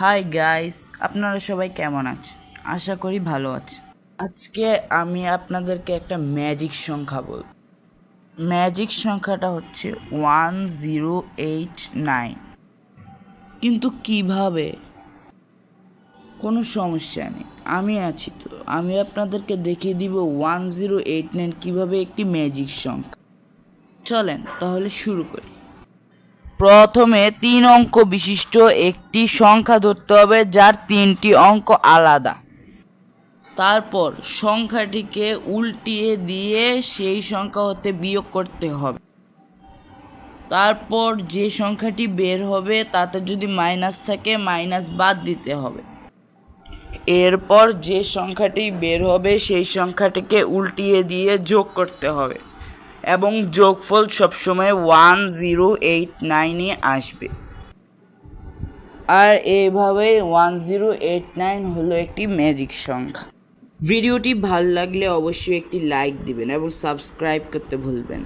Hi guys, আপনারা সবাই কেমন আছেন? আশা করি ভালো আছেন। আজকে আমি আপনাদেরকে একটা ম্যাজিক সংখ্যা বলব। ম্যাজিক সংখ্যাটা হচ্ছে 1089। কিন্তু কিভাবে? কোনো সমস্যা নেই, আমি আছি তো। আমি আপনাদেরকে দেখিয়ে দিব 1089 কিভাবে একটি ম্যাজিক সংখ্যা। চলেন তাহলে শুরু করি। প্রথমে 3 অঙ্ক বিশিষ্ট একটি সংখ্যা ধরতে হবে যার 3টি অঙ্ক আলাদা। তারপর সংখ্যাটিকে উল্টিয়ে দিয়ে সেই সংখ্যা হতে বিয়োগ করতে হবে। তারপর যে সংখ্যাটি বের হবে তাতে যদি মাইনাস থাকে মাইনাস বাদ দিতে হবে। এরপর যে সংখ্যাটি বের হবে সেই সংখ্যাটিকে উল্টিয়ে দিয়ে যোগ করতে হবে এবং যোগফল সবসময় 1089-ই আসবে। আর এইভাবে 1089 হলো একটি ম্যাজিক সংখ্যা। ভিডিওটি ভালো লাগলে অবশ্যই একটি লাইক দিবেন এবং সাবস্ক্রাইব করতে ভুলবেন।